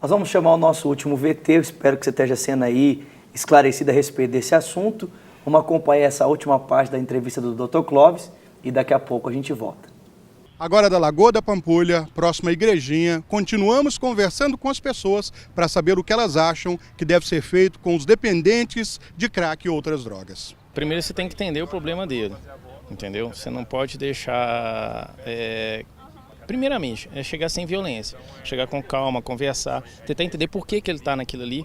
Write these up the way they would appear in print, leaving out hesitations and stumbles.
Nós vamos chamar o nosso último VT, eu espero que você esteja sendo aí esclarecido a respeito desse assunto. Vamos acompanhar essa última parte da entrevista do Dr. Clóvis e daqui a pouco a gente volta. Agora da Lagoa da Pampulha, próxima à Igrejinha, continuamos conversando com as pessoas para saber o que elas acham que deve ser feito com os dependentes de crack e outras drogas. Primeiro você tem que entender o problema dele, entendeu? Você não pode deixar... Primeiramente, é chegar sem violência, chegar com calma, conversar, tentar entender por que ele está naquilo ali,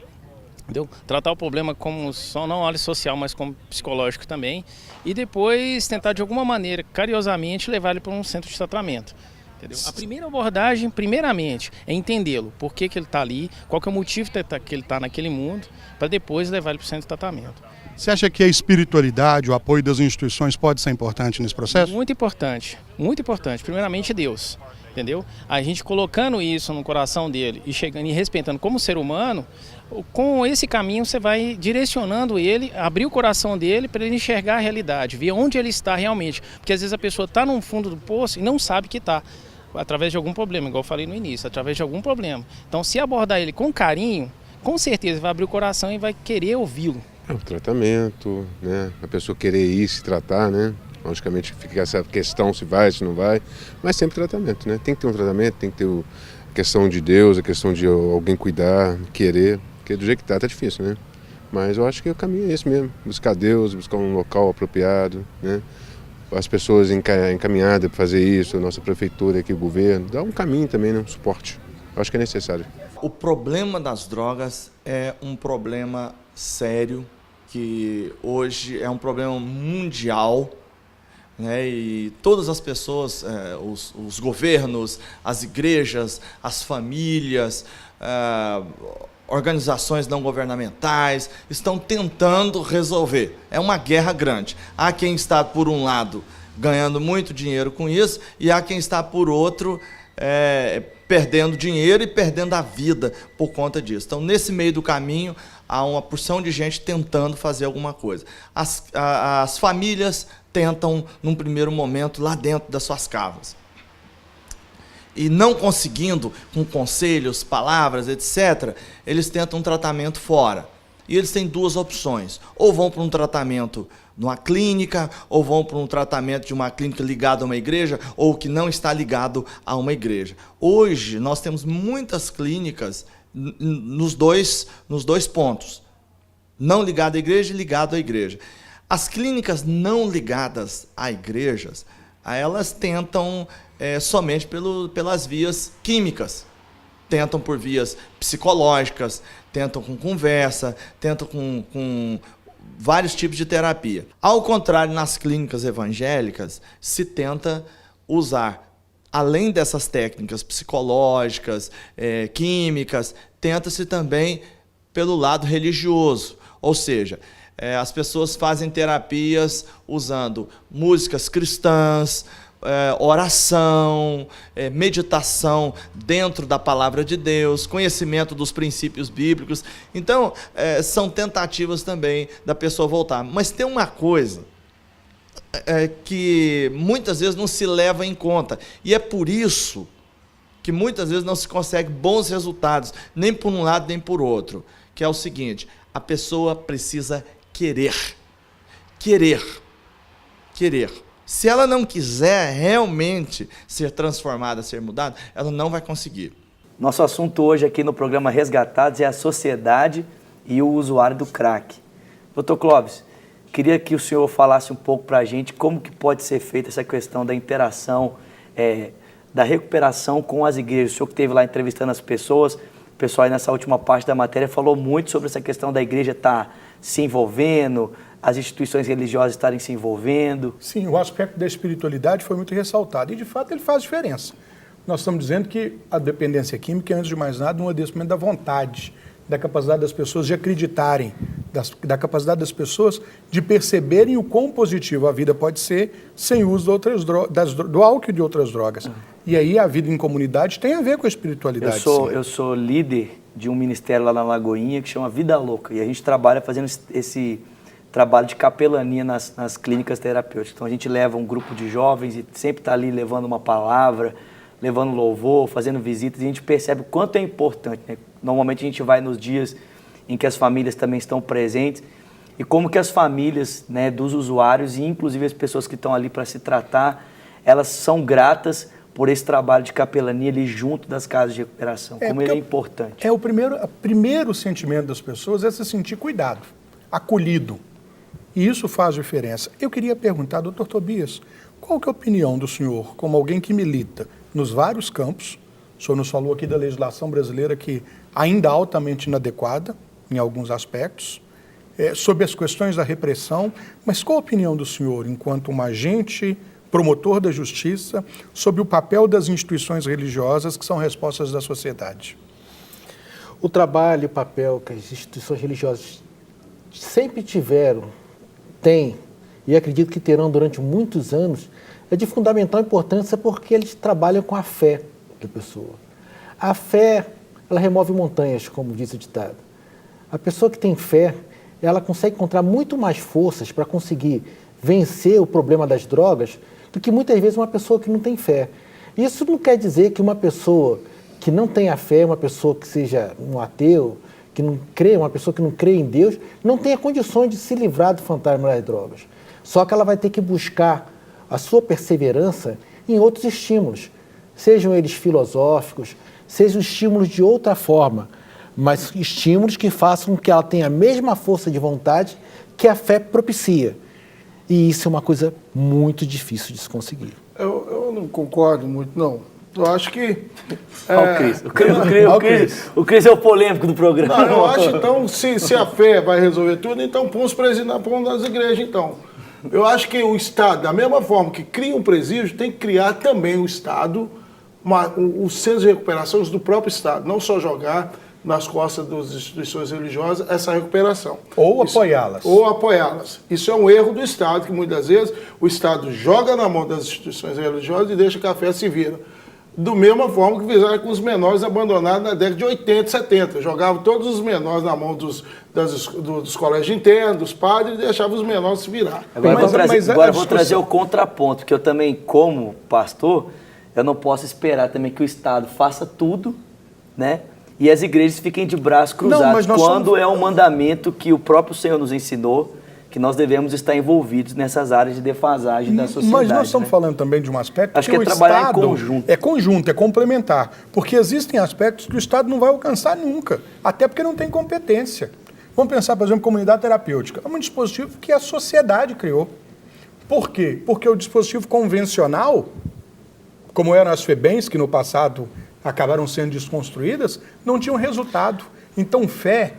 entendeu? Tratar o problema como só não área social, mas como psicológico também, e depois tentar de alguma maneira, carinhosamente, levar ele para um centro de tratamento. Entendeu? A primeira abordagem, primeiramente, é entendê-lo, por que ele está ali, qual que é o motivo que ele está naquele mundo, para depois levar ele para o centro de tratamento. Você acha que a espiritualidade, o apoio das instituições pode ser importante nesse processo? Muito importante, primeiramente Deus. Entendeu? A gente colocando isso no coração dele e chegando e respeitando como ser humano, com esse caminho você vai direcionando ele, abrir o coração dele para ele enxergar a realidade, ver onde ele está realmente. Porque às vezes a pessoa está no fundo do poço e não sabe que está, através de algum problema, igual eu falei no início, através de algum problema. Então, se abordar ele com carinho, com certeza vai abrir o coração e vai querer ouvi-lo. É o tratamento, né? A pessoa querer ir se tratar, né? Logicamente fica essa questão se vai, se não vai, mas sempre tratamento, né? Tem que ter um tratamento, tem que ter a questão de Deus, a questão de alguém cuidar, querer, porque do jeito que tá difícil, né? Mas eu acho que o caminho é esse mesmo, buscar Deus, buscar um local apropriado, né? As pessoas encaminhadas para fazer isso, a nossa prefeitura aqui, o governo, dá um caminho também, né? Um suporte, eu acho que é necessário. O problema das drogas é um problema sério, que hoje é um problema mundial, né? E todas as pessoas, os governos, as igrejas, as famílias, organizações não governamentais estão tentando resolver. É uma guerra grande. Há quem está, por um lado, ganhando muito dinheiro com isso, e há quem está, por outro, perdendo dinheiro e perdendo a vida por conta disso. Então, nesse meio do caminho, há uma porção de gente tentando fazer alguma coisa. As famílias tentam, num primeiro momento, lá dentro das suas casas. E não conseguindo, com conselhos, palavras, etc., eles tentam um tratamento fora. E eles têm duas opções. Ou vão para um tratamento numa clínica, ou vão para um tratamento de uma clínica ligada a uma igreja, ou que não está ligado a uma igreja. Hoje, nós temos muitas clínicas nos dois pontos. Não ligado à igreja e ligado à igreja. As clínicas não ligadas a igrejas, elas tentam somente pelas vias químicas. Tentam por vias psicológicas, tentam com conversa, tentam com vários tipos de terapia. Ao contrário, nas clínicas evangélicas, se tenta usar, além dessas técnicas psicológicas, químicas, tenta-se também pelo lado religioso. Ou seja, as pessoas fazem terapias usando músicas cristãs, oração, meditação dentro da palavra de Deus, conhecimento dos princípios bíblicos. Então, são tentativas também da pessoa voltar. Mas tem uma coisa que muitas vezes não se leva em conta, e é por isso que muitas vezes não se consegue bons resultados, nem por um lado nem por outro, que é o seguinte: a pessoa precisa querer. Se ela não quiser realmente ser transformada, ser mudada, ela não vai conseguir. Nosso assunto hoje aqui no programa Resgatados é a sociedade e o usuário do crack. Dr. Clóvis, queria que o senhor falasse um pouco para a gente como que pode ser feita essa questão da interação, da recuperação com as igrejas. O senhor que esteve lá entrevistando as pessoas, o pessoal aí nessa última parte da matéria falou muito sobre essa questão da igreja estar se envolvendo, as instituições religiosas estarem se envolvendo. Sim, o aspecto da espiritualidade foi muito ressaltado e, de fato, ele faz diferença. Nós estamos dizendo que a dependência química é, antes de mais nada, um adoecimento da vontade, da capacidade das pessoas de acreditarem, da capacidade das pessoas de perceberem o quão positivo a vida pode ser sem o uso do álcool e de outras drogas. E aí a vida em comunidade tem a ver com a espiritualidade. Eu sou líder de um ministério lá na Lagoinha que chama Vida Louca, e a gente trabalha fazendo esse trabalho de capelania nas clínicas terapêuticas. Então a gente leva um grupo de jovens e sempre está ali levando uma palavra, levando louvor, fazendo visitas, e a gente percebe o quanto é importante, né? Normalmente a gente vai nos dias em que as famílias também estão presentes, e como que as famílias, né, dos usuários, e inclusive as pessoas que estão ali para se tratar, elas são gratas por esse trabalho de capelania ali junto das casas de recuperação, como ele é importante. O primeiro sentimento das pessoas é se sentir cuidado, acolhido. E isso faz diferença. Eu queria perguntar, doutor Tobias, qual que é a opinião do senhor, como alguém que milita nos vários campos? O senhor nos falou aqui da legislação brasileira que ainda altamente inadequada em alguns aspectos, sobre as questões da repressão, mas qual a opinião do senhor, enquanto um agente promotor da justiça, sobre o papel das instituições religiosas que são respostas da sociedade? O trabalho e o papel que as instituições religiosas sempre tiveram, têm e acredito que terão durante muitos anos, é de fundamental importância porque eles trabalham com a fé da pessoa. A fé, ela remove montanhas, como diz o ditado. A pessoa que tem fé, ela consegue encontrar muito mais forças para conseguir vencer o problema das drogas do que muitas vezes uma pessoa que não tem fé. Isso não quer dizer que uma pessoa que não tenha fé, uma pessoa que seja um ateu, que não crê, uma pessoa que não crê em Deus, não tenha condições de se livrar do fantasma das drogas. Só que ela vai ter que buscar a sua perseverança em outros estímulos, sejam eles filosóficos, sejam estímulos de outra forma, mas estímulos que façam com que ela tenha a mesma força de vontade que a fé propicia. E isso é uma coisa muito difícil de se conseguir. Eu não concordo muito, não. Eu acho que... O Cris é o polêmico do programa. Não, eu acho, então, se a fé vai resolver tudo, então põe os presídios nas igrejas, então. Eu acho que o Estado, da mesma forma que cria um presídio, tem que criar também o Estado, os centros de recuperação do próprio Estado, não só jogar nas costas das instituições religiosas essa recuperação. Ou apoiá-las. Ou apoiá-las. Isso é um erro do Estado, que muitas vezes o Estado joga na mão das instituições religiosas e deixa que a fé se vira. Do mesma forma que fizeram com os menores abandonados na década de 80 e 70. Jogavam todos os menores na mão dos colégios internos, dos padres, e deixavam os menores se virar. Agora vou trazer o contraponto, que eu também, como pastor, eu não posso esperar também que o Estado faça tudo, né? E as igrejas fiquem de braços cruzados, quando é um mandamento que o próprio Senhor nos ensinou, que nós devemos estar envolvidos nessas áreas de defasagem da sociedade. Mas nós estamos falando também de um aspecto que o trabalhar Estado em conjunto. É conjunto, é complementar. Porque existem aspectos que o Estado não vai alcançar nunca, até porque não tem competência. Vamos pensar, por exemplo, comunidade terapêutica. É um dispositivo que a sociedade criou. Por quê? Porque o dispositivo convencional, como eram as FEBEMs, que no passado acabaram sendo desconstruídas, não tinham resultado. Então, fé,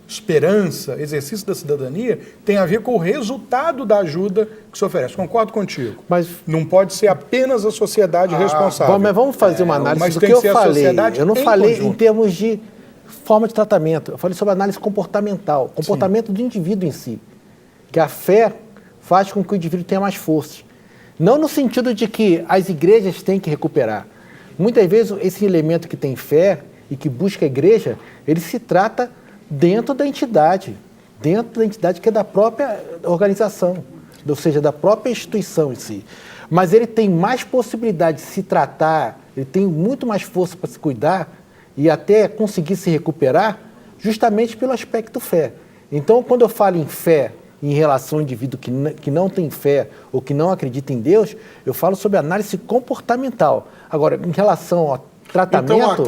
esperança, exercício da cidadania, tem a ver com o resultado da ajuda que se oferece. Concordo contigo. Mas não pode ser apenas a sociedade responsável. Mas vamos fazer uma análise do que eu falei. Eu não falei em termos de forma de tratamento. Eu falei sobre análise comportamental. Comportamento do indivíduo em si. Que a fé faz com que o indivíduo tenha mais forças. Não no sentido de que as igrejas têm que recuperar. Muitas vezes esse elemento que tem fé e que busca a igreja, ele se trata dentro da entidade que é da própria organização, ou seja, da própria instituição em si. Mas ele tem mais possibilidade de se tratar, ele tem muito mais força para se cuidar e até conseguir se recuperar, justamente pelo aspecto fé. Então, quando eu falo em fé em relação ao indivíduo que não tem fé ou que não acredita em Deus, eu falo sobre análise comportamental. Agora, em relação ao tratamento,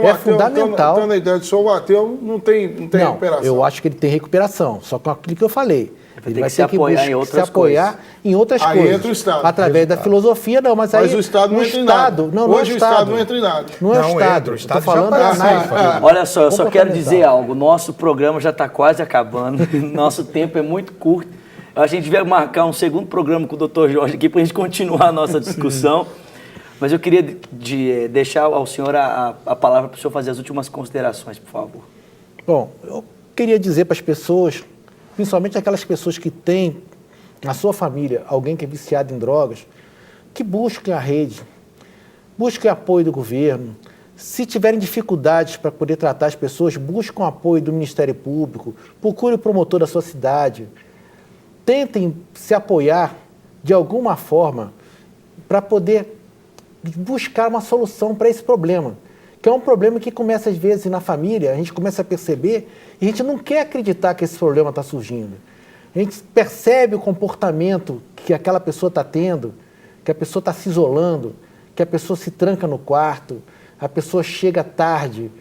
é fundamental. Então, na ideia de o ateu não tem recuperação. Eu acho que ele tem recuperação, só com aquilo que eu falei. Ele vai ter que se apoiar em outras coisas. Aí entra o Estado. Através da filosofia, não, mas aí o Estado não entra em nada. Hoje o Estado não entra em nada. Não é o Estado. Estou falando da análise. Olha só, eu só quero dizer algo. Nosso programa já está quase acabando. Nosso tempo é muito curto. A gente vai marcar um segundo programa com o Dr. Jorge aqui para a gente continuar a nossa discussão. Mas eu queria deixar ao senhor a palavra para o senhor fazer as últimas considerações, por favor. Bom, eu queria dizer para as pessoas, principalmente aquelas pessoas que têm na sua família alguém que é viciado em drogas, que busquem a rede, busquem apoio do governo. Se tiverem dificuldades para poder tratar as pessoas, busquem o apoio do Ministério Público, procure o promotor da sua cidade. Tentem se apoiar de alguma forma para poder de buscar uma solução para esse problema, que é um problema que começa às vezes na família, a gente começa a perceber e a gente não quer acreditar que esse problema está surgindo. A gente percebe o comportamento que aquela pessoa está tendo, que a pessoa está se isolando, que a pessoa se tranca no quarto, a pessoa chega tarde,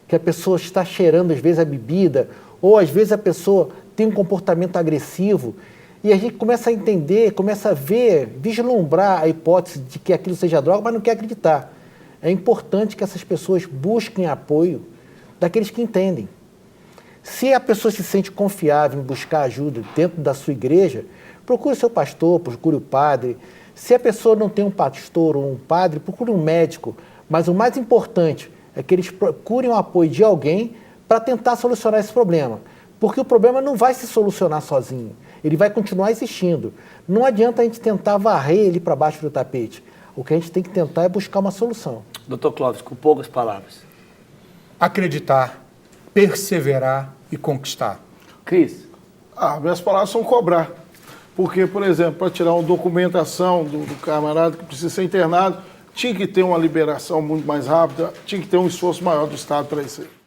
que a pessoa está cheirando às vezes a bebida, ou às vezes a pessoa tem um comportamento agressivo, e a gente começa a entender, começa a ver, vislumbrar a hipótese de que aquilo seja droga, mas não quer acreditar. É importante que essas pessoas busquem apoio daqueles que entendem. Se a pessoa se sente confiável em buscar ajuda dentro da sua igreja, procure seu pastor, procure o padre. Se a pessoa não tem um pastor ou um padre, procure um médico. Mas o mais importante é que eles procurem o apoio de alguém para tentar solucionar esse problema. Porque o problema não vai se solucionar sozinho. Ele vai continuar existindo. Não adianta a gente tentar varrer ele para baixo do tapete. O que a gente tem que tentar é buscar uma solução. Dr. Clóvis, com poucas palavras. Acreditar, perseverar e conquistar. Cris? Minhas palavras são cobrar. Porque, por exemplo, para tirar uma documentação do camarada que precisa ser internado, tinha que ter uma liberação muito mais rápida, tinha que ter um esforço maior do Estado para isso aí.